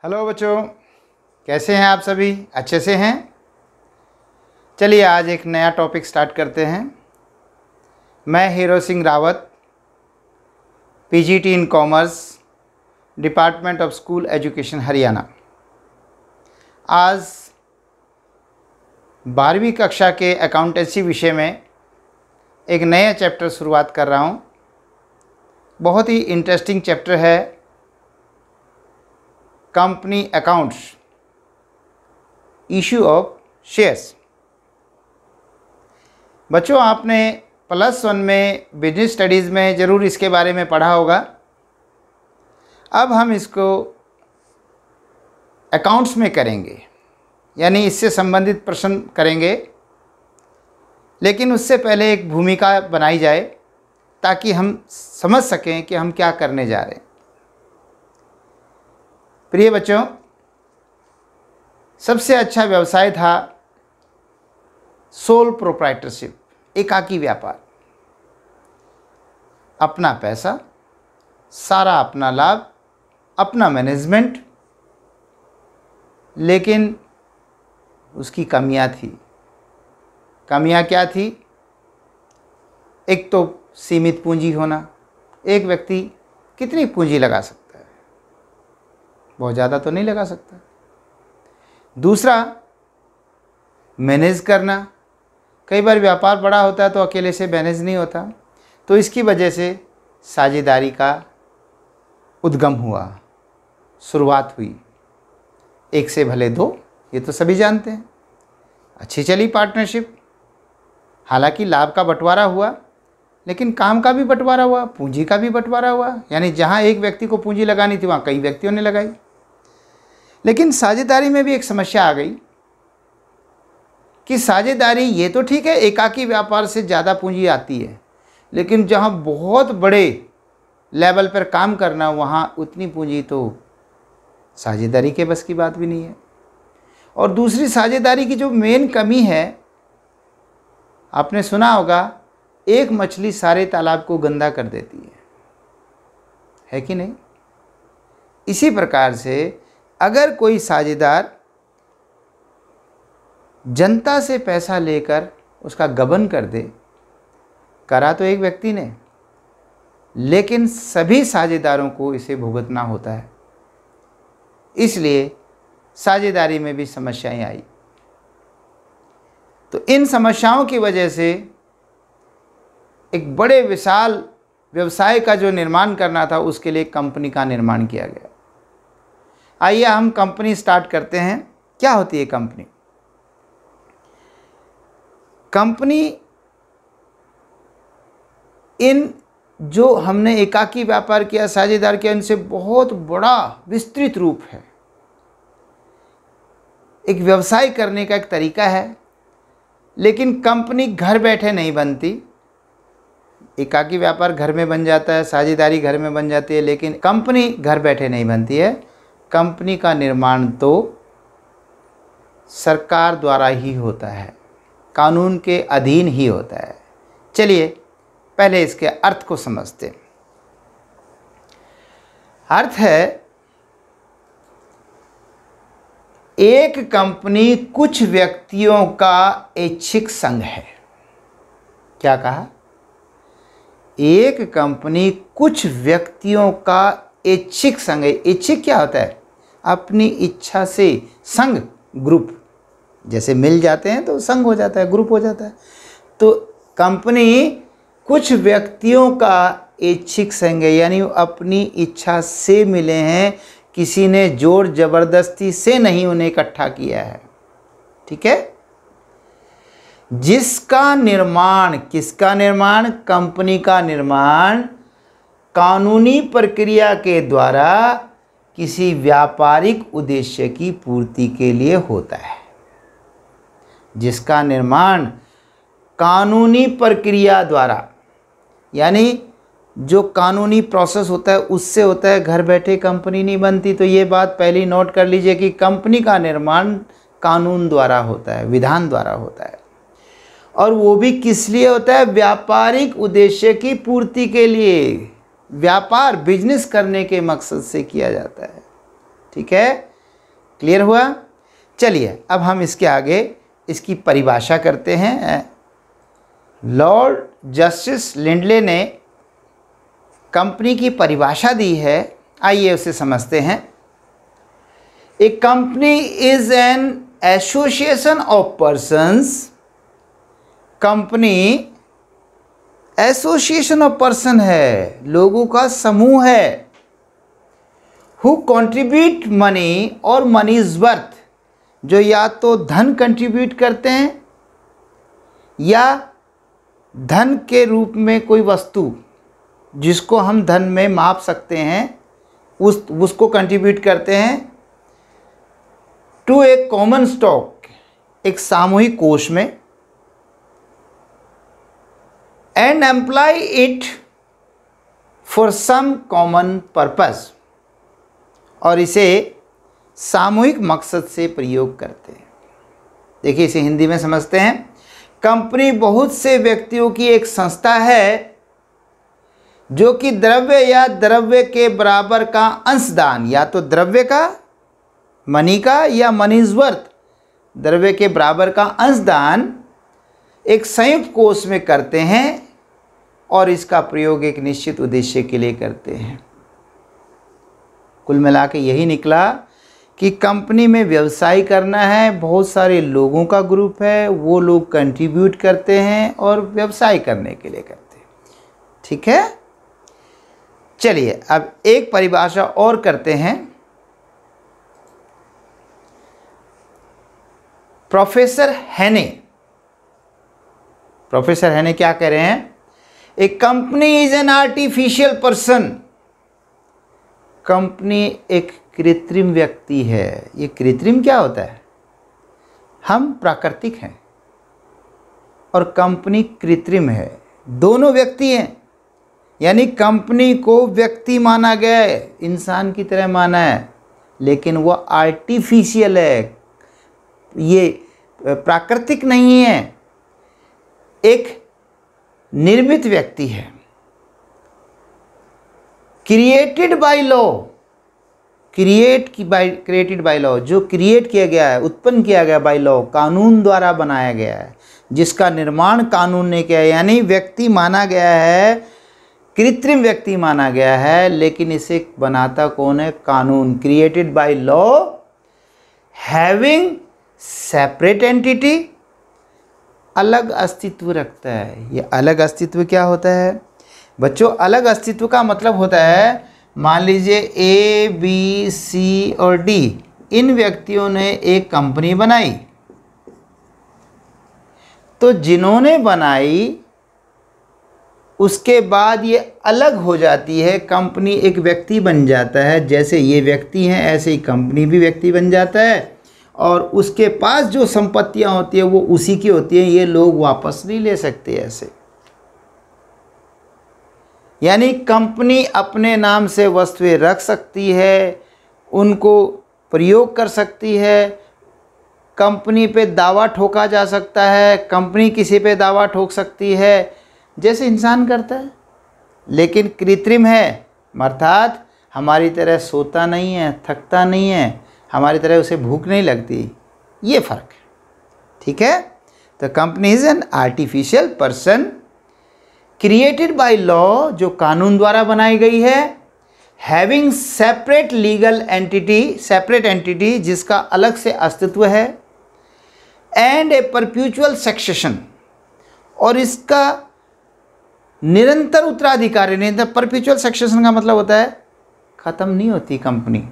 Hello बच्चों, कैसे हैं आप सभी? अच्छे से हैं? चलिए आज एक नया टॉपिक स्टार्ट करते हैं। मैं hero Singh Rawat, PGT in commerce, department of school education Haryana. आज 12वीं कक्षा के अकाउंटेंसी विषय में एक नया चैप्टर शुरुआत कर रहा हूँ। बहुत ही इंटरेस्टिंग चैप्टर है, company accounts, issue of shares. बच्चों, आपने +1 में बिजनेस स्टडीज़ में ज़रूर इसके बारे में पढ़ा होगा। अब हम इसको अकाउंट्स में करेंगे, यानी इससे संबंधित प्रश्न करेंगे, लेकिन उससे पहले एक भूमिका बनाई जाए ताकि हम समझ सकें कि हम क्या करने जा रहे हैं। प्रिय बच्चों, सबसे अच्छा व्यवसाय था सोल प्रोप्राइटरशिप, एकाकी व्यापार। अपना पैसा, सारा अपना लाभ, अपना मैनेजमेंट, लेकिन उसकी कमियां थी। कमियां क्या थी? एक तो सीमित पूंजी होना। एक व्यक्ति कितनी पूंजी लगा सकता है? बहुत ज़्यादा तो नहीं लगा सकता। दूसरा, मैनेज करना। कई बार व्यापार बड़ा होता है तो अकेले से मैनेज नहीं होता, तो इसकी वजह से साझेदारी का उद्गम हुआ, शुरुआत हुई। एक से भले दो, ये तो सभी जानते हैं। अच्छी चली पार्टनरशिप, हालांकि लाभ का बंटवारा हुआ, लेकिन काम का भी बंटवारा हुआ, पूंजी का भी बंटवारा हुआ। यानी जहाँ एक व्यक्ति को पूंजी लगानी थी वहाँ कई व्यक्तियों ने लगाई। लेकिन साझेदारी में भी एक समस्या आ गई कि साझेदारी ये तो ठीक है, एकाकी व्यापार से ज़्यादा पूंजी आती है, लेकिन जहाँ बहुत बड़े लेवल पर काम करना, वहाँ उतनी पूंजी तो साझेदारी के बस की बात भी नहीं है। और दूसरी, साझेदारी की जो मेन कमी है, आपने सुना होगा, एक मछली सारे तालाब को गंदा कर देती है कि नहीं? इसी प्रकार से अगर कोई साझेदार जनता से पैसा लेकर उसका गबन कर दे, करा तो एक व्यक्ति ने, लेकिन सभी साझेदारों को इसे भुगतना होता है। इसलिए साझेदारी में भी समस्याएं आई। तो इन समस्याओं की वजह से एक बड़े विशाल व्यवसाय का जो निर्माण करना था, उसके लिए कंपनी का निर्माण किया गया। आइए हम कंपनी स्टार्ट करते हैं। क्या होती है कंपनी? कंपनी इन जो हमने एकाकी व्यापार किया, साझेदार किया, इनसे बहुत बड़ा विस्तृत रूप है। एक व्यवसाय करने का एक तरीका है, लेकिन कंपनी घर बैठे नहीं बनती। एकाकी व्यापार घर में बन जाता है, साझेदारी घर में बन जाती है, लेकिन कंपनी घर बैठे नहीं बनती है। कंपनी का निर्माण तो सरकार द्वारा ही होता है, कानून के अधीन ही होता है। चलिए पहले इसके अर्थ को समझते हैं। अर्थ है, एक कंपनी कुछ व्यक्तियों का ऐच्छिक संघ है। क्या कहा? एक कंपनी कुछ व्यक्तियों का ऐच्छिक संघ है। ऐच्छिक क्या होता है? अपनी इच्छा से संघ, ग्रुप। जैसे मिल जाते हैं तो संघ हो जाता है, ग्रुप हो जाता है। तो कंपनी कुछ व्यक्तियों का ऐच्छिक संघ है, यानी अपनी इच्छा से मिले हैं, किसी ने जोर जबरदस्ती से नहीं उन्हें इकट्ठा किया है। ठीक है? जिसका निर्माण, किसका निर्माण? कंपनी का निर्माण कानूनी प्रक्रिया के द्वारा किसी व्यापारिक उद्देश्य की पूर्ति के लिए होता है। जिसका निर्माण कानूनी प्रक्रिया द्वारा, यानी जो कानूनी प्रोसेस होता है उससे होता है। घर बैठे कंपनी नहीं बनती। तो ये बात पहली नोट कर लीजिए कि कंपनी का निर्माण कानून द्वारा होता है, विधान द्वारा होता है। और वो भी किस लिए होता है? व्यापारिक उद्देश्य की पूर्ति के लिए। व्यापार, बिजनेस करने के मकसद से किया जाता है। ठीक है? क्लियर हुआ? चलिए अब हम इसके आगे इसकी परिभाषा करते हैं। लॉर्ड जस्टिस लिंडले ने कंपनी की परिभाषा दी है, आइए उसे समझते हैं। A company is an association of persons. Company association of person है, लोगों का समूह है। हु कंट्रीब्यूट मनी और मनी इज वर्थ, जो या तो धन कंट्रीब्यूट करते हैं या धन के रूप में कोई वस्तु जिसको हम धन में माप सकते हैं उसको कंट्रीब्यूट करते हैं टू ए कॉमन स्टॉक, एक सामूहिक कोष में, and employ it for some common purpose, और इसे सामूहिक मकसद से प्रयोग करते हैं। देखिए इसे हिंदी में समझते हैं। कंपनी बहुत से व्यक्तियों की एक संस्था है जो कि द्रव्य या द्रव्य के बराबर का अंशदान, या तो द्रव्य का मनी का या मनी इज वर्थ द्रव्य के बराबर का अंशदान एक संयुक्त कोष में करते हैं और इसका प्रयोग एक निश्चित उद्देश्य के लिए करते हैं। कुल मिला के यही निकला कि कंपनी में व्यवसाय करना है, बहुत सारे लोगों का ग्रुप है, वो लोग कंट्रीब्यूट करते हैं और व्यवसाय करने के लिए करते हैं। ठीक है, चलिए अब एक परिभाषा और करते हैं। प्रोफेसर हैने क्या कह रहे हैं? A company is an artificial person. Company एक कृत्रिम व्यक्ति है। ये कृत्रिम क्या होता है? हम प्राकृतिक हैं और कंपनी कृत्रिम है, दोनों व्यक्ति हैं। यानी कंपनी को व्यक्ति माना गया है, इंसान की तरह माना है, लेकिन वह आर्टिफिशियल है, ये प्राकृतिक नहीं है, एक निर्मित व्यक्ति है। Created by law, created by law, जो क्रिएट किया गया है, उत्पन्न किया गया बाय लॉ, कानून द्वारा बनाया गया है, जिसका निर्माण कानून ने किया है। यानी व्यक्ति माना गया है, कृत्रिम व्यक्ति माना गया है, लेकिन इसे बनाता कौन है? कानून। Created by law, having separate entity, अलग अस्तित्व रखता है। ये अलग अस्तित्व क्या होता है बच्चों? अलग अस्तित्व का मतलब होता है, मान लीजिए ए, बी, सी और डी, इन व्यक्तियों ने एक कंपनी बनाई, तो जिन्होंने बनाई उसके बाद ये अलग हो जाती है, कंपनी एक व्यक्ति बन जाता है। जैसे ये व्यक्ति हैं ऐसे ही कंपनी भी व्यक्ति बन जाता है, और उसके पास जो संपत्तियां होती है वो उसी की होती है, ये लोग वापस नहीं ले सकते ऐसे। यानी कंपनी अपने नाम से वस्तुएं रख सकती है, उनको प्रयोग कर सकती है, कंपनी पे दावा ठोका जा सकता है, कंपनी किसी पे दावा ठोक सकती है, जैसे इंसान करता है। लेकिन कृत्रिम है, अर्थात हमारी तरह सोता नहीं है, थकता नहीं है, हमारी तरह उसे भूख नहीं लगती, ये फ़र्क है। ठीक है, तो company is an artificial person created by law, जो कानून द्वारा बनाई गई है, having separate legal entity, separate entity जिसका अलग से अस्तित्व है, एंड ए परपेचुअल सक्सेशन, और इसका निरंतर उत्तराधिकारी। निरंतर परपेचुअल सक्सेशन का मतलब होता है ख़त्म नहीं होती कंपनी।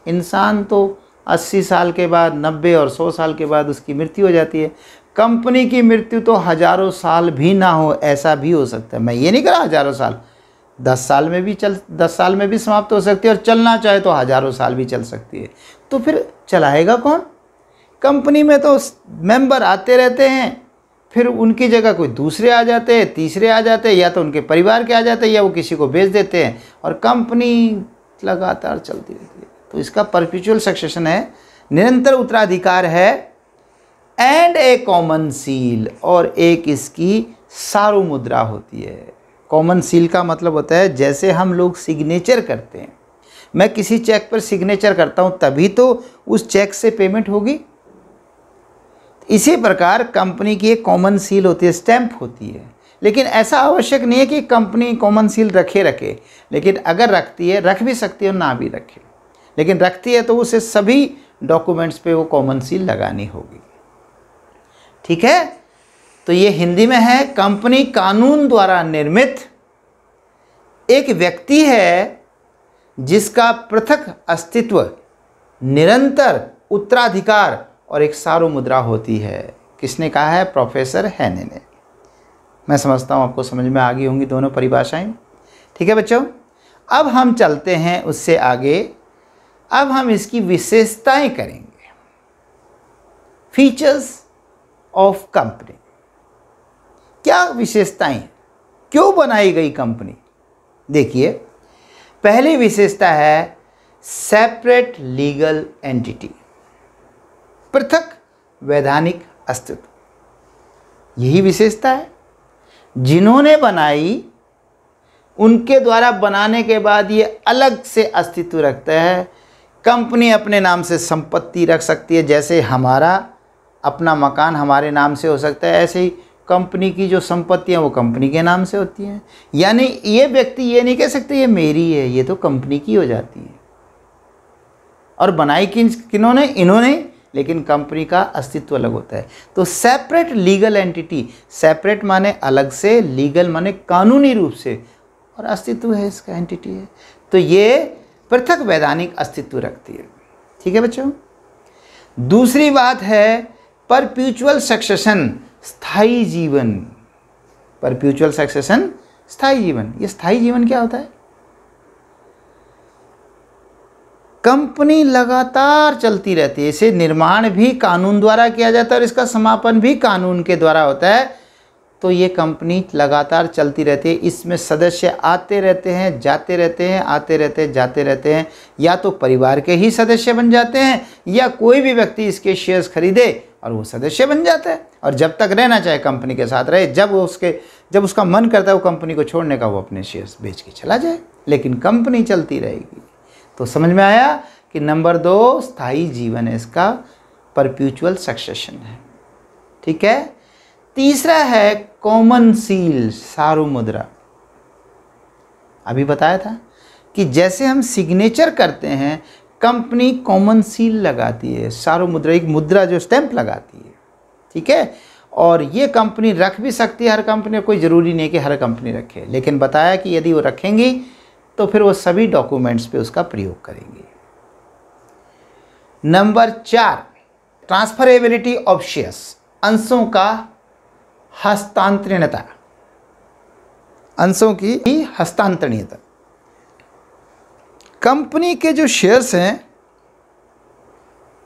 इंसान तो 80 साल के बाद, 90 और 100 साल के बाद उसकी मृत्यु हो जाती है। कंपनी की मृत्यु तो हज़ारों साल भी ना हो, ऐसा भी हो सकता है। मैं ये नहीं कह रहा हज़ारों साल, 10 साल में भी समाप्त हो सकती है, और चलना चाहे तो हज़ारों साल भी चल सकती है। तो फिर चलाएगा कौन? कंपनी में तो मेंबर आते रहते हैं, फिर उनकी जगह कोई दूसरे आ जाते हैं, तीसरे आ जाते हैं, या तो उनके परिवार के आ जाते हैं, या वो किसी को बेच देते हैं, और कंपनी लगातार चलती रहती है। तो इसका परपेचुअल सक्सेशन है, निरंतर उत्तराधिकार है, एंड ए कॉमन सील, और एक इसकी सारू मुद्रा होती है। कॉमन सील का मतलब होता है जैसे हम लोग सिग्नेचर करते हैं, मैं किसी चेक पर सिग्नेचर करता हूँ तभी तो उस चेक से पेमेंट होगी। इसी प्रकार कंपनी की एक कॉमन सील होती है, स्टैंप होती है, लेकिन ऐसा आवश्यक नहीं है कि कंपनी कॉमन सील रखे, लेकिन अगर रखती है, रख भी सकती है और ना भी रखे, लेकिन रखती है तो उसे सभी डॉक्यूमेंट्स पे वो कॉमन सील लगानी होगी। ठीक है, तो ये हिंदी में है, कंपनी कानून द्वारा निर्मित एक व्यक्ति है जिसका पृथक अस्तित्व, निरंतर उत्तराधिकार और एक सार्वमुद्रा होती है। किसने कहा है? प्रोफेसर हेने ने। मैं समझता हूँ आपको समझ में आ गई होंगी दोनों परिभाषाएं। ठीक है बच्चों, अब हम चलते हैं उससे आगे। अब हम इसकी विशेषताएं करेंगे। फीचर्स ऑफ कंपनी, क्या विशेषताएं, क्यों बनाई गई कंपनी? देखिए, पहली विशेषता है सेपरेट लीगल एंटिटी, पृथक वैधानिक अस्तित्व। यही विशेषता है। जिन्होंने बनाई उनके द्वारा बनाने के बाद ये अलग से अस्तित्व रखता है। कंपनी अपने नाम से संपत्ति रख सकती है, जैसे हमारा अपना मकान हमारे नाम से हो सकता है, ऐसे ही कंपनी की जो संपत्ति है वो कंपनी के नाम से होती हैं। यानी ये व्यक्ति ये नहीं कह सकते ये मेरी है, ये तो कंपनी की हो जाती है। और बनाई किन्होंने? इन्होंने, लेकिन कंपनी का अस्तित्व अलग होता है। तो सेपरेट लीगल एंटिटी, सेपरेट माने अलग से, लीगल माने कानूनी रूप से, और अस्तित्व है इसका, एंटिटी है, तो ये पृथक वैधानिक अस्तित्व रखती है। ठीक है बच्चों। दूसरी बात है परपेचुअल सक्सेशन, स्थायी जीवन। परपेचुअल सक्सेशन, स्थायी जीवन। ये स्थायी जीवन क्या होता है? कंपनी लगातार चलती रहती है, इसे निर्माण भी कानून द्वारा किया जाता है और इसका समापन भी कानून के द्वारा होता है। तो ये कंपनी लगातार चलती रहती है, इसमें सदस्य आते रहते हैं, जाते रहते हैं, आते रहते हैं, जाते रहते हैं, या तो परिवार के ही सदस्य बन जाते हैं या कोई भी व्यक्ति इसके शेयर्स खरीदे और वो सदस्य बन जाता है, और जब तक रहना चाहे कंपनी के साथ रहे। जब उसका मन करता है वो कंपनी को छोड़ने का, वो अपने शेयर्स बेच के चला जाए, लेकिन कंपनी चलती रहेगी। तो समझ में आया कि नंबर 2 स्थायी जीवन है इसका, परपेचुअल सक्सेशन है। ठीक है। तीसरा है कॉमन सील, सार्वमुद्रा। अभी बताया था कि जैसे हम सिग्नेचर करते हैं, कंपनी कॉमन सील लगाती है, सार्वमुद्रा, एक मुद्रा जो स्टैंप लगाती है। ठीक है। और ये कंपनी रख भी सकती है, हर कंपनी, कोई ज़रूरी नहीं कि हर कंपनी रखे, लेकिन बताया कि यदि वो रखेंगी तो फिर वो सभी डॉक्यूमेंट्स पे उसका प्रयोग करेंगे। नंबर 4 ट्रांसफरेबिलिटी ऑफ शेयर्स, अंशों का हस्तांतरणीयता, अंशों की हस्तांतरणीयता। कंपनी के जो शेयर्स हैं,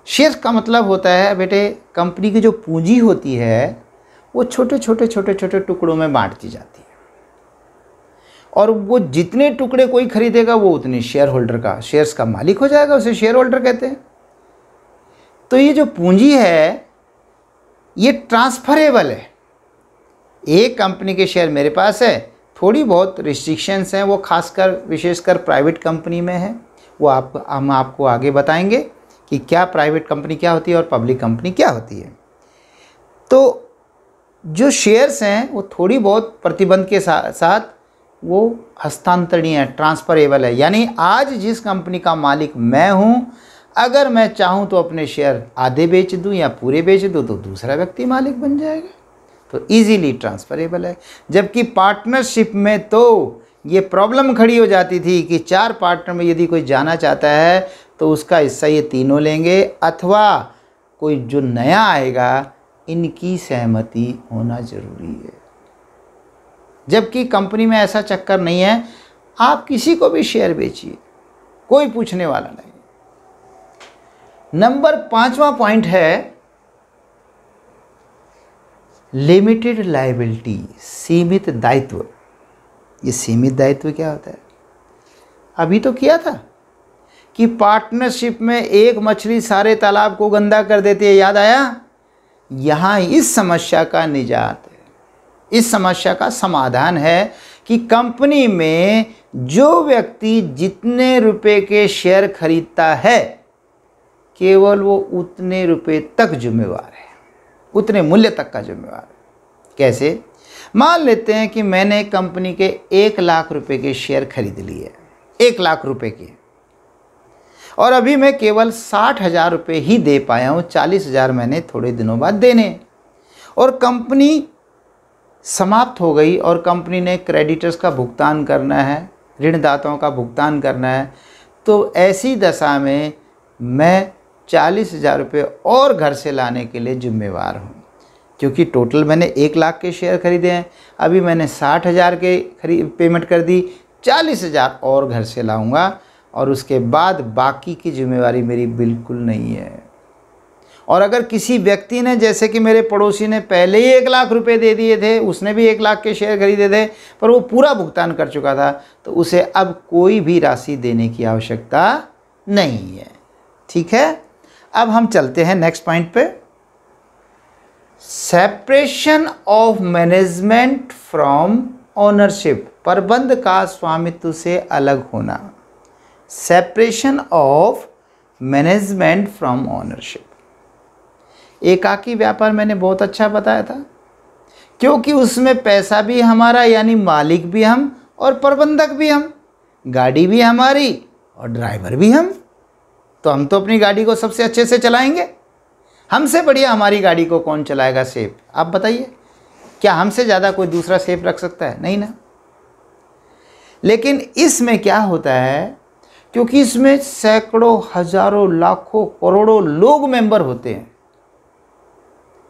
शेयर्स का मतलब होता है बेटे, कंपनी की जो पूंजी होती है वो छोटे छोटे टुकड़ों में बांट दी जाती है, और वो जितने टुकड़े कोई खरीदेगा वो उतने शेयर होल्डर का, शेयर्स का मालिक हो जाएगा, उसे शेयर होल्डर कहते हैं। तो ये जो पूंजी है ये ट्रांसफरेबल है। एक कंपनी के शेयर मेरे पास है, थोड़ी बहुत रिस्ट्रिक्शंस हैं, वो खासकर विशेषकर प्राइवेट कंपनी में है, वो हम आपको आगे बताएंगे कि क्या प्राइवेट कंपनी क्या होती है और पब्लिक कंपनी क्या होती है। तो जो शेयर्स हैं वो थोड़ी बहुत प्रतिबंध के साथ वो हस्तांतरणीय है, ट्रांसफरेबल है। यानी आज जिस कंपनी का मालिक मैं हूँ, अगर मैं चाहूँ तो अपने शेयर आधे बेच दूँ या पूरे बेच दूँ तो दूसरा व्यक्ति मालिक बन जाएगा, तो इजीली ट्रांसफरेबल है। जबकि पार्टनरशिप में तो ये प्रॉब्लम खड़ी हो जाती थी कि 4 पार्टनर में यदि कोई जाना चाहता है तो उसका हिस्सा ये तीनों लेंगे, अथवा कोई जो नया आएगा इनकी सहमति होना ज़रूरी है। जबकि कंपनी में ऐसा चक्कर नहीं है, आप किसी को भी शेयर बेचिए, कोई पूछने वाला नहीं। नंबर 5वां पॉइंट है लिमिटेड लायबिलिटी, सीमित दायित्व। ये सीमित दायित्व क्या होता है? अभी तो किया था कि पार्टनरशिप में एक मछली सारे तालाब को गंदा कर देती है, याद आया? यहाँ इस समस्या का निजात है, इस समस्या का समाधान है कि कंपनी में जो व्यक्ति जितने रुपए के शेयर खरीदता है केवल वो उतने रुपए तक जिम्मेवार है, उतने मूल्य तक का जिम्मेवार है। कैसे? मान लेते हैं कि मैंने कंपनी के 1,00,000 रुपए के शेयर खरीद लिए, 1,00,000 रुपए के, और अभी मैं केवल 60,000 रुपये ही दे पाया हूँ, 40,000 मैंने थोड़े दिनों बाद देने, और कंपनी समाप्त हो गई और कंपनी ने क्रेडिटर्स का भुगतान करना है, ऋणदाताओं का भुगतान करना है। तो ऐसी दशा में मैं 40,000 रुपये और घर से लाने के लिए जिम्मेवार हूँ, क्योंकि टोटल मैंने 1,00,000 के शेयर खरीदे हैं, अभी मैंने 60,000 के पेमेंट कर दी, 40,000 और घर से लाऊंगा, और उसके बाद बाकी की जिम्मेवारी मेरी बिल्कुल नहीं है। और अगर किसी व्यक्ति ने, जैसे कि मेरे पड़ोसी ने पहले ही 1,00,000 रुपये दे दिए थे, उसने भी 1,00,000 के शेयर खरीदे थे, पर वो पूरा भुगतान कर चुका था, तो उसे अब कोई भी राशि देने की आवश्यकता नहीं है। ठीक है, अब हम चलते हैं नेक्स्ट पॉइंट पे। Separation of management from ownership, प्रबंध का स्वामित्व से अलग होना। Separation of management from ownership. एकाकी व्यापार मैंने बहुत अच्छा बताया था, क्योंकि उसमें पैसा भी हमारा यानी मालिक भी हम और प्रबंधक भी हम, गाड़ी भी हमारी और ड्राइवर भी हम। तो हम तो अपनी गाड़ी को सबसे अच्छे से चलाएंगे, हमसे बढ़िया हमारी गाड़ी को कौन चलाएगा सेफ? आप बताइए, क्या हमसे ज़्यादा कोई दूसरा सेफ रख सकता है? नहीं ना। लेकिन इसमें क्या होता है, क्योंकि इसमें सैकड़ों, हजारों, लाखों, करोड़ों लोग मेंबर होते हैं,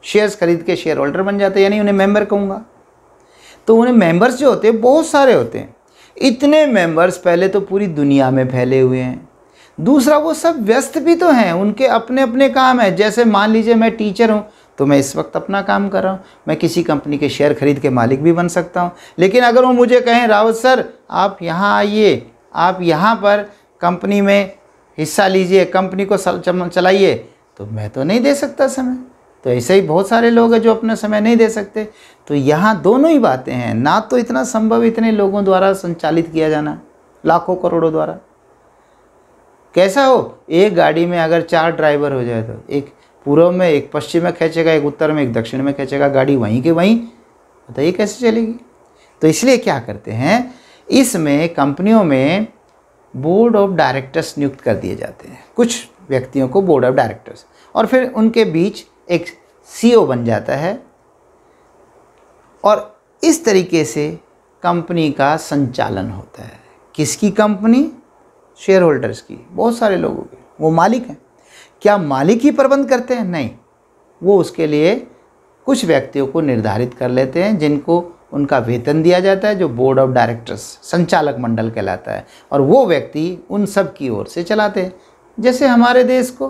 शेयर्स खरीद के शेयर होल्डर बन जाते हैं, यानी उन्हें मेंबर कहूँगा। तो उन्हें मेंबर्स जो होते हैं बहुत सारे होते हैं। इतने मेंबर्स पहले तो पूरी दुनिया में फैले हुए हैं, दूसरा वो सब व्यस्त भी तो हैं, उनके अपने अपने काम हैं। जैसे मान लीजिए मैं टीचर हूँ, तो मैं इस वक्त अपना काम कर रहा हूँ, मैं किसी कंपनी के शेयर खरीद के मालिक भी बन सकता हूँ। लेकिन अगर वो मुझे कहें रावत सर आप यहाँ आइए, आप यहाँ पर कंपनी में हिस्सा लीजिए, कंपनी को चलाइए, तो मैं तो नहीं दे सकता समय। तो ऐसे ही बहुत सारे लोग हैं जो अपना समय नहीं दे सकते। तो यहाँ दोनों ही बातें हैं, ना तो इतना संभव इतने लोगों द्वारा संचालित किया जाना, लाखों करोड़ों द्वारा। कैसा हो, एक गाड़ी में अगर 4 ड्राइवर हो जाए, तो एक पूर्व में, एक पश्चिम में खींचेगा, एक उत्तर में, एक दक्षिण में खींचेगा, गाड़ी वहीं के वहीं, बताइए कैसे चलेगी? तो इसलिए क्या करते हैं, इसमें कंपनियों में बोर्ड ऑफ डायरेक्टर्स नियुक्त कर दिए जाते हैं, कुछ व्यक्तियों को बोर्ड ऑफ डायरेक्टर्स, और फिर उनके बीच एक सीईओ बन जाता है, और इस तरीके से कंपनी का संचालन होता है। किसकी कंपनी? शेयर होल्डर्स की, बहुत सारे लोगों की। वो मालिक हैं। क्या मालिक ही प्रबंध करते हैं? नहीं, वो उसके लिए कुछ व्यक्तियों को निर्धारित कर लेते हैं, जिनको उनका वेतन दिया जाता है, जो बोर्ड ऑफ डायरेक्टर्स, संचालक मंडल कहलाता है, और वो व्यक्ति उन सब की ओर से चलाते हैं। जैसे हमारे देश को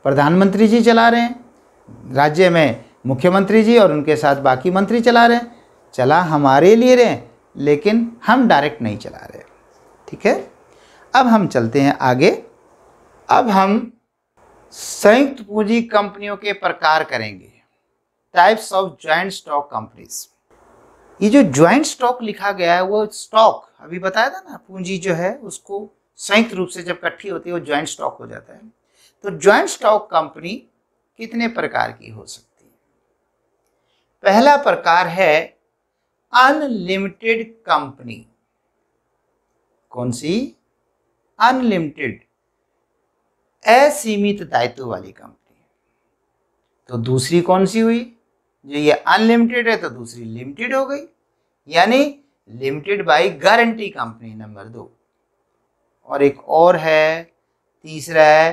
प्रधानमंत्री जी चला रहे हैं, राज्य में मुख्यमंत्री जी और उनके साथ बाकी मंत्री चला रहे हैं, चला हमारे लिए रहे हैं, लेकिन हम डायरेक्ट नहीं चला रहे। ठीक है, अब हम चलते हैं आगे। अब हम संयुक्त पूंजी कंपनियों के प्रकार करेंगे, types of joint stock companies. ये जो ज्वाइंट स्टॉक लिखा गया है, वो स्टॉक अभी बताया था ना, पूंजी जो है उसको संयुक्त रूप से जब इकट्ठी होती है वो ज्वाइंट स्टॉक हो जाता है। तो ज्वाइंट स्टॉक कंपनी कितने प्रकार की हो सकती है? पहला प्रकार है अनलिमिटेड कंपनी। कौन सी? अनलिमिटेड, असीमित दायित्व वाली कंपनी। तो दूसरी कौन सी हुई? जो ये अनलिमिटेड है तो दूसरी लिमिटेड हो गई, यानी limited by guarantee company, number 2। और एक और है, तीसरा है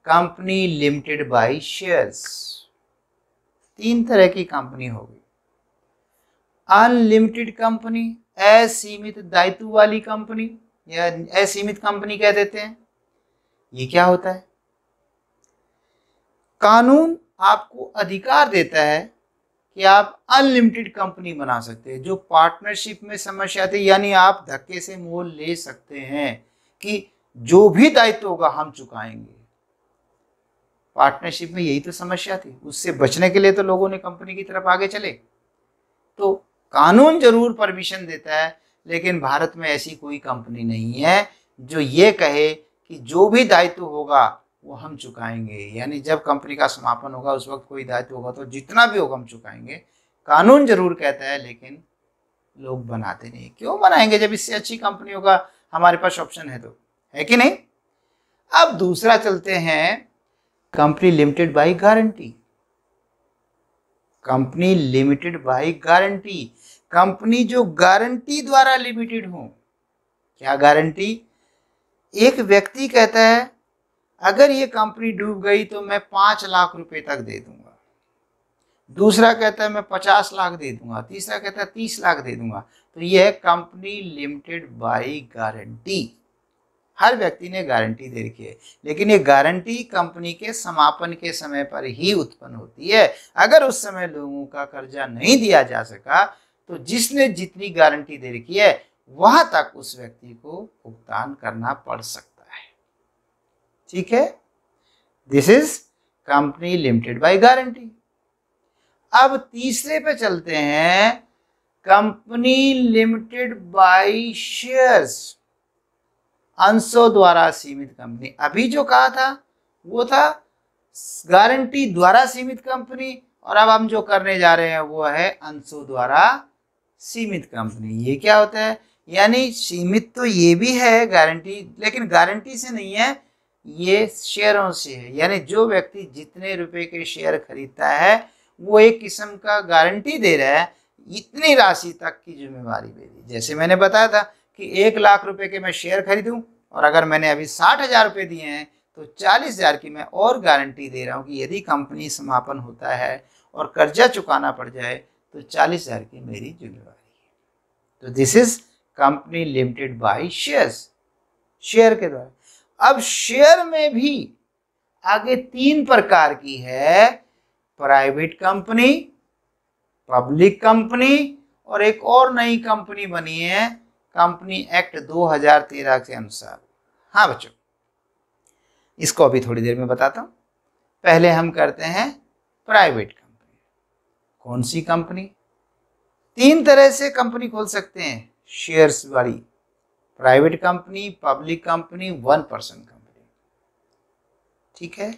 कंपनी लिमिटेड बाय शेयर्स। 3 तरह की कंपनी होगी। अनलिमिटेड कंपनी, असीमित दायित्व वाली कंपनी, या असीमित कंपनी कह देते हैं। ये क्या होता है? कानून आपको अधिकार देता है कि आप अनलिमिटेड कंपनी बना सकते हैं। जो पार्टनरशिप में समस्या थी, यानी आप धक्के से मोल ले सकते हैं कि जो भी दायित्व होगा हम चुकाएंगे। पार्टनरशिप में यही तो समस्या थी, उससे बचने के लिए तो लोगों ने कंपनी की तरफ आगे चले। तो कानून जरूर परमिशन देता है, लेकिन भारत में ऐसी कोई कंपनी नहीं है जो ये कहे कि जो भी दायित्व होगा वो हम चुकाएंगे, यानी जब कंपनी का समापन होगा उस वक्त कोई दायित्व होगा तो जितना भी होगा हम चुकाएंगे। कानून जरूर कहता है लेकिन लोग बनाते नहीं। क्यों बनाएंगे जब इससे अच्छी कंपनियों का हमारे पास ऑप्शन है, तो है कि नहीं। अब दूसरा चलते हैं, company limited by guarantee. Company limited by guarantee, company जो गारंटी द्वारा लिमिटेड हो। क्या गारंटी? एक व्यक्ति कहता है अगर ये कंपनी डूब गई तो मैं 5 लाख रुपए तक दे दूंगा, दूसरा कहता है मैं 50 लाख दे दूंगा, तीसरा कहता है 30 लाख दे दूंगा। तो यह है कंपनी लिमिटेड बाय गारंटी। हर व्यक्ति ने गारंटी दे रखी है, लेकिन ये गारंटी कंपनी के समापन के समय पर ही उत्पन्न होती है। अगर उस समय लोगों का कर्जा नहीं दिया जा सका तो जिसने जितनी गारंटी दे रखी है वहां तक उस व्यक्ति को भुगतान करना पड़ सकता है। ठीक है, this is company limited by guarantee. अब तीसरे पे चलते हैं, कंपनी लिमिटेड बाय शेयर्स, अंशों द्वारा सीमित कंपनी। अभी जो कहा था वो था गारंटी द्वारा सीमित कंपनी, और अब हम जो करने जा रहे हैं वो है अंशों द्वारा सीमित कंपनी। ये क्या होता है? यानी सीमित तो ये भी है गारंटी, लेकिन गारंटी से नहीं है, ये शेयरों से है। यानी जो व्यक्ति जितने रुपए के शेयर खरीदता है वो एक किस्म का गारंटी दे रहा है, इतनी राशि तक की जिम्मेवारी मेरी। जैसे मैंने बताया था कि 1 लाख रुपए के मैं शेयर खरीदूं और अगर मैंने अभी 60,000 रुपये दिए हैं तो 40,000 की मैं और गारंटी दे रहा हूं कि यदि कंपनी समापन होता है और कर्जा चुकाना पड़ जाए तो 40,000 की मेरी जिम्मेवारी है। तो this is company limited by shares, share के द्वारा। अब शेयर में भी आगे 3 प्रकार की है, प्राइवेट कंपनी, पब्लिक कंपनी, और एक और नई कंपनी बनी है कंपनी एक्ट 2013 के अनुसार। हाँ बच्चों, इसको अभी थोड़ी देर में बताता हूँ। पहले हम करते हैं प्राइवेट कंपनी। कौन सी कंपनी? 3 तरह से कंपनी खोल सकते हैं शेयर्स वाली, private company, public company, 1% company. ठीक है,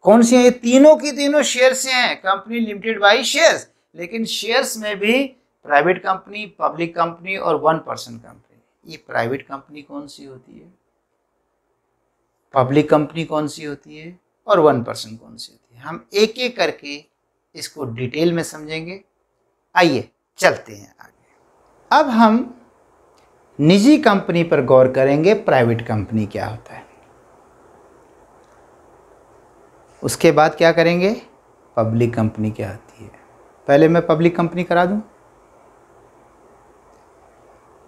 कौन सी है? ये तीनों की तीनों शेयर से हैं, कंपनी लिमिटेड बाय शेयर्स। लेकिन शेयर्स में भी प्राइवेट कंपनी, पब्लिक कंपनी और 1% कंपनी। ये प्राइवेट कंपनी कौन सी होती है, पब्लिक कंपनी कौन सी होती है और 1% कौन सी होती है, हम एक एक करके इसको डिटेल में समझेंगे। आइए चलते हैं आगे। अब हम निजी कंपनी पर गौर करेंगे, प्राइवेट कंपनी क्या होता है। उसके बाद क्या करेंगे, पब्लिक कंपनी क्या होती है। पहले मैं पब्लिक कंपनी करा दूं।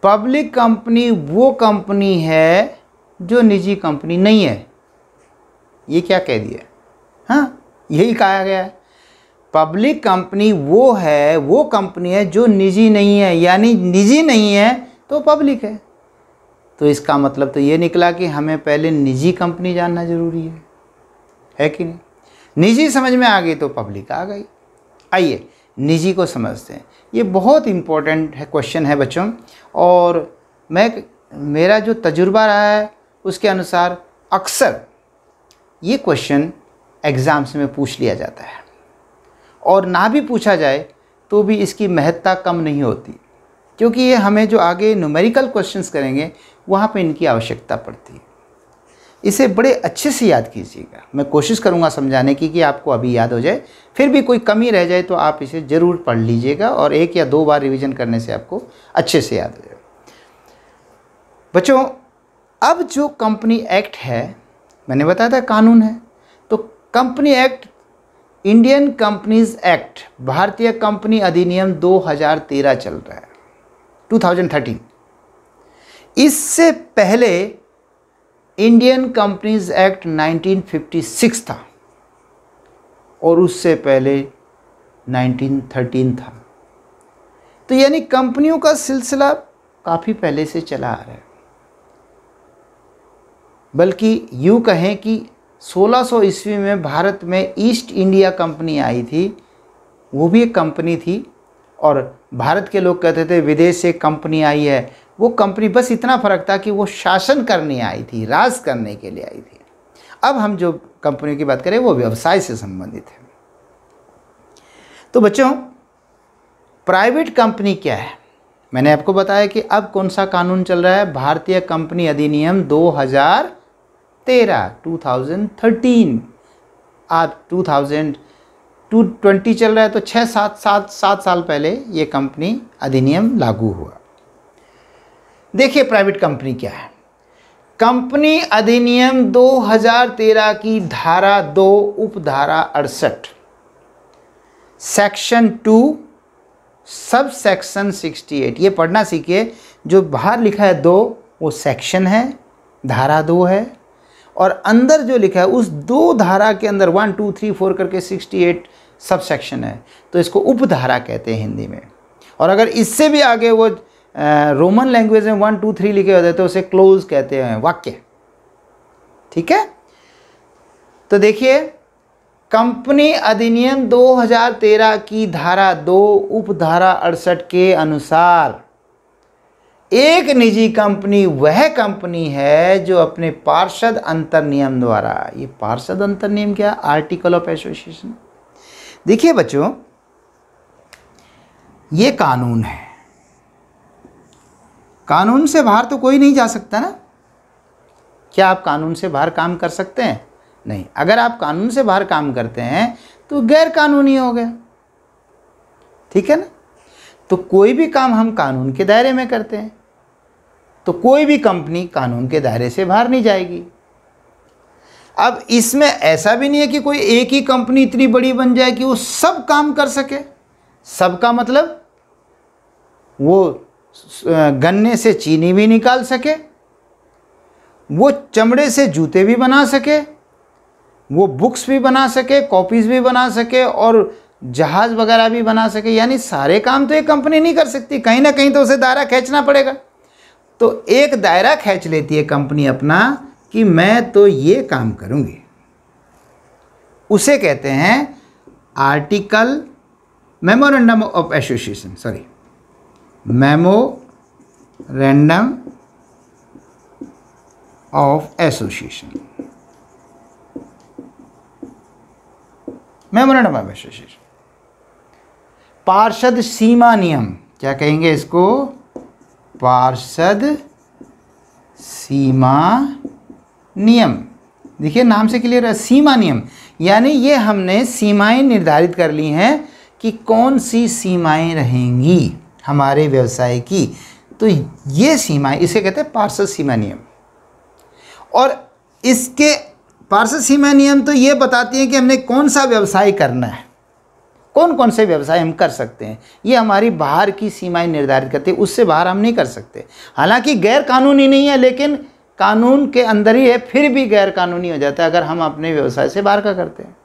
पब्लिक कंपनी वो कंपनी है जो निजी कंपनी नहीं है। ये क्या कह दिया? हाँ, यही कहा गया है। पब्लिक कंपनी वो है, वो कंपनी है जो निजी नहीं है, यानी निजी नहीं है तो पब्लिक है। तो इसका मतलब तो ये निकला कि हमें पहले निजी कंपनी जानना जरूरी है कि नहीं। निजी समझ में आ गई तो पब्लिक आ गई। आइए निजी को समझते हैं। ये बहुत इम्पोर्टेंट है, क्वेश्चन है बच्चों, और मेरा जो तजुर्बा रहा है उसके अनुसार अक्सर ये क्वेश्चन एग्ज़ाम्स में पूछ लिया जाता है, और ना भी पूछा जाए तो भी इसकी महत्ता कम नहीं होती, क्योंकि ये हमें जो आगे न्यूमेरिकल क्वेश्चंस करेंगे वहाँ पे इनकी आवश्यकता पड़ती है। इसे बड़े अच्छे से याद कीजिएगा। मैं कोशिश करूँगा समझाने की कि आपको अभी याद हो जाए, फिर भी कोई कमी रह जाए तो आप इसे ज़रूर पढ़ लीजिएगा और 1 या 2 बार रिवीजन करने से आपको अच्छे से याद हो जाएगा। बच्चों, अब जो कंपनी एक्ट है, मैंने बताया था कानून है, तो company act, Indian companies act, भारतीय कंपनी अधिनियम 2013 चल रहा है, 2013। इससे पहले इंडियन कंपनीज एक्ट 1956 था और उससे पहले 1913 था। तो यानी कंपनियों का सिलसिला काफ़ी पहले से चला आ रहा है। बल्कि यूँ कहें कि 1600 ईस्वी में भारत में ईस्ट इंडिया कंपनी आई थी, वो भी एक कंपनी थी, और भारत के लोग कहते थे विदेश से कंपनी आई है। वो कंपनी बस इतना फ़र्क था कि वो शासन करने आई थी, राज करने के लिए आई थी। अब हम जो कंपनी की बात करें वो व्यवसाय से संबंधित है। तो बच्चों, प्राइवेट कंपनी क्या है? मैंने आपको बताया कि अब कौन सा कानून चल रहा है, भारतीय कंपनी अधिनियम 2013 2013। आज 2020 चल रहा है, तो 7 साल पहले ये कंपनी अधिनियम लागू हुआ। देखिए प्राइवेट कंपनी क्या है। कंपनी अधिनियम 2013 की धारा 2 उपधारा 68 सेक्शन 2 सब सेक्शन 68, ये पढ़ना सीखिए। जो बाहर लिखा है 2 वो सेक्शन है, धारा 2 है, और अंदर जो लिखा है उस 2 धारा के अंदर 1 2 3 4 करके 68 सब सेक्शन है, तो इसको उपधारा कहते हैं हिंदी में। और अगर इससे भी आगे वो रोमन लैंग्वेज में 1 2 3 लिखे होते हैं तो उसे क्लोज कहते हैं, वाक्य। ठीक है, तो देखिए कंपनी अधिनियम 2013 की धारा 2 उपधारा 68 के अनुसार एक निजी कंपनी वह कंपनी है जो अपने पार्षद अंतर नियम द्वारा, ये पार्षद अंतर नियम क्या? Article of association. देखिए बच्चों, ये कानून है, कानून से बाहर तो कोई नहीं जा सकता ना। क्या आप कानून से बाहर काम कर सकते हैं? नहीं। अगर आप कानून से बाहर काम करते हैं तो गैर कानूनी हो गया। ठीक है ना। तो कोई भी काम हम कानून के दायरे में करते हैं, तो कोई भी कंपनी कानून के दायरे से बाहर नहीं जाएगी। अब इसमें ऐसा भी नहीं है कि कोई एक ही कंपनी इतनी बड़ी बन जाए कि वो सब काम कर सके। सबका मतलब वो गन्ने से चीनी भी निकाल सके, वो चमड़े से जूते भी बना सके, वो बुक्स भी बना सके, कॉपीज़ भी बना सके, और जहाज़ वगैरह भी बना सके। यानी सारे काम तो एक कंपनी नहीं कर सकती, कहीं ना कहीं तो उसे दायरा खींचना पड़ेगा। तो एक दायरा खींच लेती है कंपनी अपना कि मैं तो ये काम करूँगी, उसे कहते हैं article memorandum of association, sorry memorandum of association, memorandum of association. पार्षद सीमा नियम, क्या कहेंगे इसको? पार्षद सीमा नियम। देखिए नाम से क्लियर है, सीमा नियम। यानी ये हमने सीमाएं निर्धारित कर ली हैं कि कौन सी सीमाएं रहेंगी हमारे व्यवसाय की। तो ये सीमाएं, इसे कहते हैं पार्षद सीमा नियम। और इसके पार्षद सीमा नियम तो ये बताती हैं कि हमने कौन सा व्यवसाय करना है, कौन कौन से व्यवसाय हम कर सकते हैं। ये हमारी बाहर की सीमाएं निर्धारित करती है, उससे बाहर हम नहीं कर सकते। हालांकि गैर कानूनी नहीं है, लेकिन कानून के अंदर ही है, फिर भी गैर कानूनी हो जाता है अगर हम अपने व्यवसाय से बाहर का करते हैं।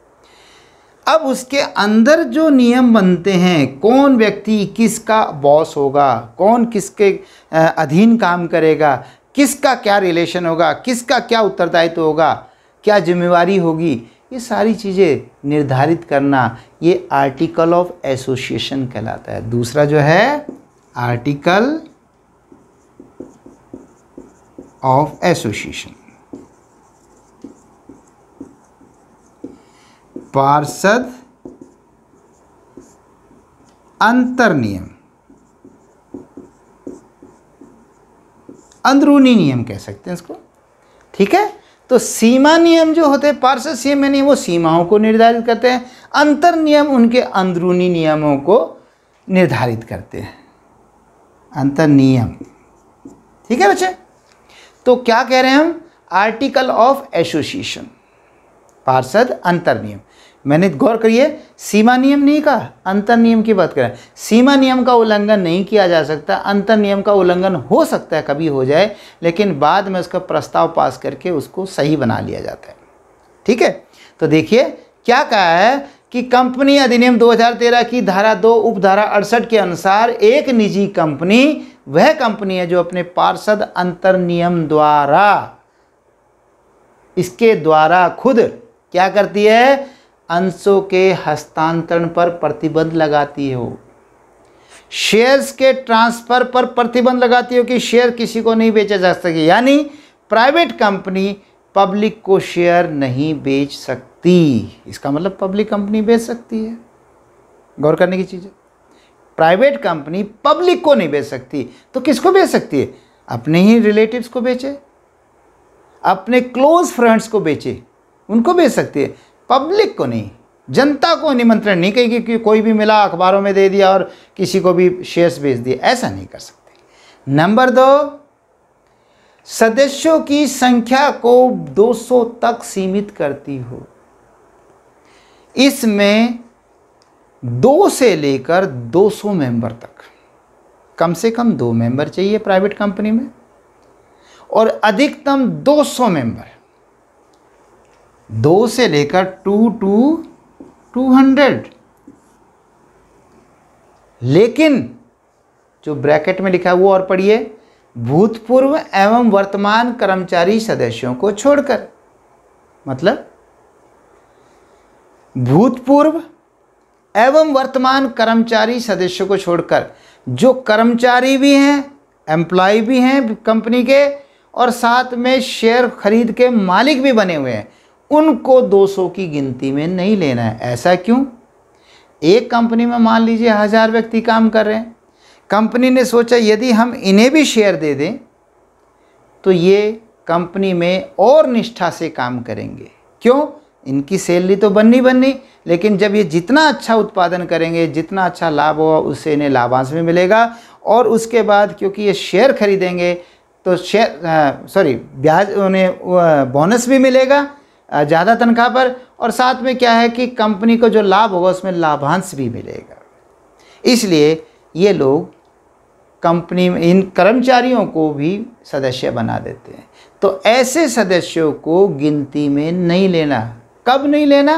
अब उसके अंदर जो नियम बनते हैं, कौन व्यक्ति किसका बॉस होगा, कौन किसके अधीन काम करेगा, किसका क्या रिलेशन होगा, किसका क्या उत्तरदायित्व होगा, क्या जिम्मेवारी होगी, ये सारी चीज़ें निर्धारित करना, ये आर्टिकल ऑफ एसोसिएशन कहलाता है। दूसरा जो है आर्टिकल ऑफ एसोसिएशन, पार्षद अंतर नियम, अंदरूनी नियम कह सकते हैं इसको। ठीक है। तो सीमा नियम जो होते हैं, पार्षद सीमा नियम, वो सीमाओं को निर्धारित करते हैं। अंतर नियम उनके अंदरूनी नियमों को निर्धारित करते हैं, अंतर नियम। ठीक है बच्चे। तो क्या कह रहे हैं हम? आर्टिकल ऑफ एसोसिएशन, पार्षद अंतर नियम। मैंने गौर करिए, सीमा नियम नहीं कहा, अंतर नियम की बात करें। सीमा नियम का उल्लंघन नहीं किया जा सकता, अंतर नियम का उल्लंघन हो सकता है, कभी हो जाए, लेकिन बाद में उसका प्रस्ताव पास करके उसको सही बना लिया जाता है। ठीक है। तो देखिए क्या कहा है कि कंपनी अधिनियम 2013 की धारा 2 उपधारा 68 के अनुसार एक निजी कंपनी वह कंपनी है जो अपने पार्षद अंतर नियम द्वारा, इसके द्वारा खुद क्या करती है? अंशों के हस्तांतरण पर प्रतिबंध लगाती हो। शेयर्स के ट्रांसफर पर प्रतिबंध लगाती हो कि शेयर किसी को नहीं बेचा जा सके, यानी प्राइवेट कंपनी पब्लिक को शेयर नहीं बेच सकती। इसका मतलब पब्लिक कंपनी बेच सकती है, गौर करने की चीज़ है। प्राइवेट कंपनी पब्लिक को नहीं बेच सकती, तो किसको बेच सकती है? अपने ही रिलेटिव्स को बेचे, अपने क्लोज फ्रेंड्स को बेचे, उनको बेच सकती है, पब्लिक को नहीं, जनता को निमंत्रण नहीं कहेगी कि कोई भी मिला अखबारों में दे दिया और किसी को भी शेयर्स बेच दिए, ऐसा नहीं कर सकते। नंबर 2, सदस्यों की संख्या को 200 तक सीमित करती हो। इसमें 2 से लेकर 200 मेंबर तक, कम से कम 2 मेंबर चाहिए प्राइवेट कंपनी में और अधिकतम 200 मेंबर, 2 से लेकर 2 to 200। लेकिन जो ब्रैकेट में लिखा है वो और पढ़िए, भूतपूर्व एवं वर्तमान कर्मचारी सदस्यों को छोड़कर। मतलब भूतपूर्व एवं वर्तमान कर्मचारी सदस्यों को छोड़कर जो कर्मचारी भी हैं, एम्प्लॉय भी हैं कंपनी के और साथ में शेयर खरीद के मालिक भी बने हुए हैं, उनको 200 की गिनती में नहीं लेना है। ऐसा क्यों? एक कंपनी में मान लीजिए 1000 व्यक्ति काम कर रहे हैं, कंपनी ने सोचा यदि हम इन्हें भी शेयर दे दें तो ये कंपनी में और निष्ठा से काम करेंगे। क्यों? इनकी सैलरी तो बननी, लेकिन जब ये जितना अच्छा उत्पादन करेंगे, जितना अच्छा लाभ होगा, उससे इन्हें लाभांश भी मिलेगा और उसके बाद क्योंकि ये शेयर खरीदेंगे तो ब्याज, उन्हें बोनस भी मिलेगा ज़्यादा तनख्वाह पर, और साथ में क्या है कि कंपनी को जो लाभ होगा उसमें लाभांश भी मिलेगा। इसलिए ये लोग कंपनी में इन कर्मचारियों को भी सदस्य बना देते हैं। तो ऐसे सदस्यों को गिनती में नहीं लेना। कब नहीं लेना?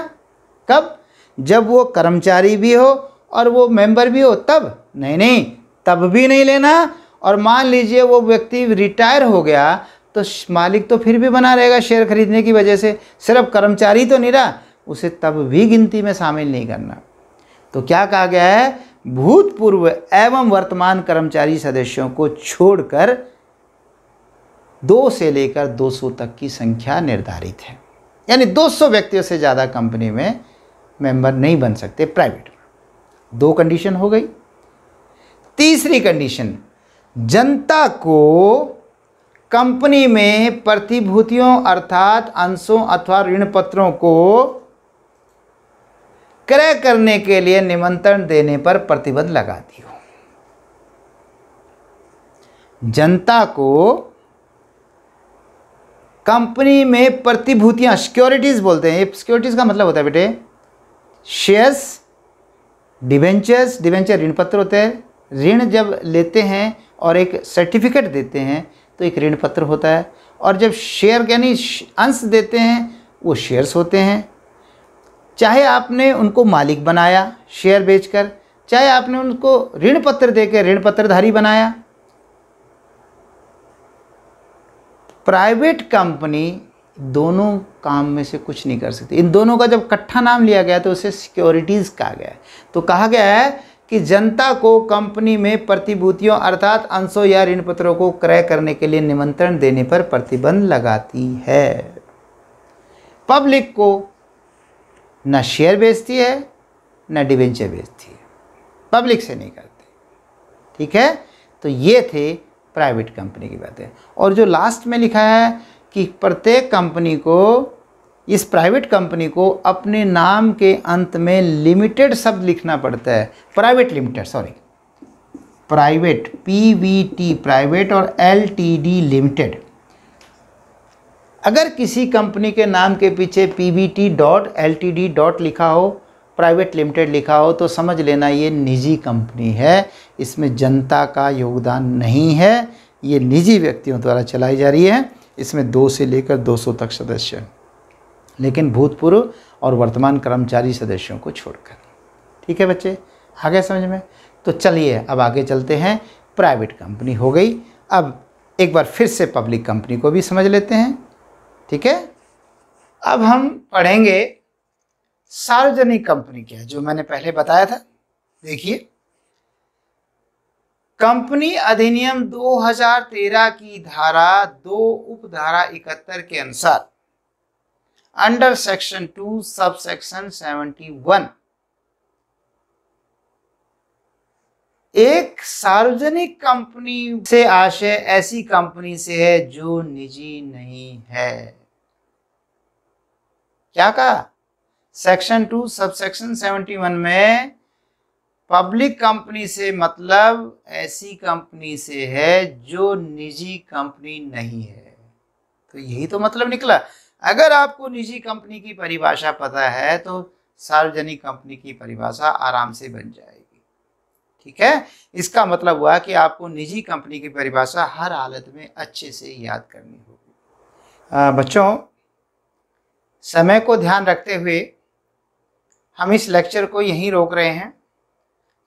कब? जब वो कर्मचारी भी हो और वो मेंबर भी हो, तब नहीं, तब भी नहीं लेना। और मान लीजिए वो व्यक्ति रिटायर हो गया तो मालिक तो फिर भी बना रहेगा शेयर खरीदने की वजह से, सिर्फ कर्मचारी तो नहीं रहा, उसे तब भी गिनती में शामिल नहीं करना। तो क्या कहा गया है? भूतपूर्व एवं वर्तमान कर्मचारी सदस्यों को छोड़कर 2 से लेकर 200 तक की संख्या निर्धारित है, यानी 200 व्यक्तियों से ज़्यादा कंपनी में मेंबर नहीं बन सकते प्राइवेट में। 2 कंडीशन हो गई। तीसरी कंडीशन, जनता को कंपनी में प्रतिभूतियों अर्थात अंशों अथवा ऋण पत्रों को क्रय करने के लिए निमंत्रण देने पर प्रतिबंध लगाती हो। जनता को कंपनी में प्रतिभूतियां, सिक्योरिटीज बोलते हैं, ये सिक्योरिटीज का मतलब होता है बेटे शेयर्स, डिवेंचर्स, डिवेंचर ऋण पत्र होते हैं। ऋण जब लेते हैं और एक सर्टिफिकेट देते हैं तो एक ऋण पत्र होता है, और जब शेयर यानी अंश देते हैं वो शेयर्स होते हैं। चाहे आपने उनको मालिक बनाया शेयर बेचकर, चाहे आपने उनको ऋण पत्र देकर ऋण पत्रधारी बनाया। प्राइवेट कंपनी दोनों काम में से कुछ नहीं कर सकती। इन दोनों का जब इकट्ठा नाम लिया गया तो उसे सिक्योरिटीज़ कहा गया है। तो कहा गया है कि जनता को कंपनी में प्रतिभूतियों अर्थात अंशों या ऋण पत्रों को क्रय करने के लिए निमंत्रण देने पर प्रतिबंध लगाती है। पब्लिक को न शेयर बेचती है न डिवेंचर बेचती है, पब्लिक से नहीं करते। ठीक है, तो ये थे प्राइवेट कंपनी की बातें। और जो लास्ट में लिखा है कि प्रत्येक कंपनी को, इस प्राइवेट कंपनी को अपने नाम के अंत में लिमिटेड शब्द लिखना पड़ता है। Private limited, private, PVT private और LTD लिमिटेड। अगर किसी कंपनी के नाम के पीछे PVT.LTD. लिखा हो, प्राइवेट लिमिटेड लिखा हो, तो समझ लेना ये निजी कंपनी है, इसमें जनता का योगदान नहीं है, ये निजी व्यक्तियों द्वारा चलाई जा रही है। इसमें 2 से लेकर 200 तक सदस्य हैं, लेकिन भूतपूर्व और वर्तमान कर्मचारी सदस्यों को छोड़कर। ठीक है बच्चे, आ गए समझ में? तो चलिए अब आगे चलते हैं। प्राइवेट कंपनी हो गई, अब एक बार फिर से पब्लिक कंपनी को भी समझ लेते हैं। ठीक है, अब हम पढ़ेंगे सार्वजनिक कंपनी क्या है, जो मैंने पहले बताया था। देखिए, कंपनी अधिनियम 2013 की धारा 2 उपधारा 71 के अनुसार अंडर सेक्शन 2 सब सेक्शन 71 एक सार्वजनिक कंपनी से आशय ऐसी कंपनी से है जो निजी नहीं है। क्या कहा? सेक्शन 2 सब सेक्शन 71 में पब्लिक कंपनी से मतलब ऐसी कंपनी से है जो निजी कंपनी नहीं है। तो यही तो मतलब निकला। अगर आपको निजी कंपनी की परिभाषा पता है तो सार्वजनिक कंपनी की परिभाषा आराम से बन जाएगी। ठीक है, इसका मतलब हुआ कि आपको निजी कंपनी की परिभाषा हर हालत में अच्छे से याद करनी होगी। बच्चों, समय को ध्यान रखते हुए हम इस लेक्चर को यहीं रोक रहे हैं।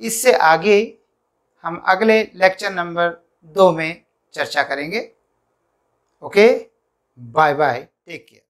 इससे आगे हम अगले लेक्चर नंबर 2 में चर्चा करेंगे। Okay, bye bye, take care.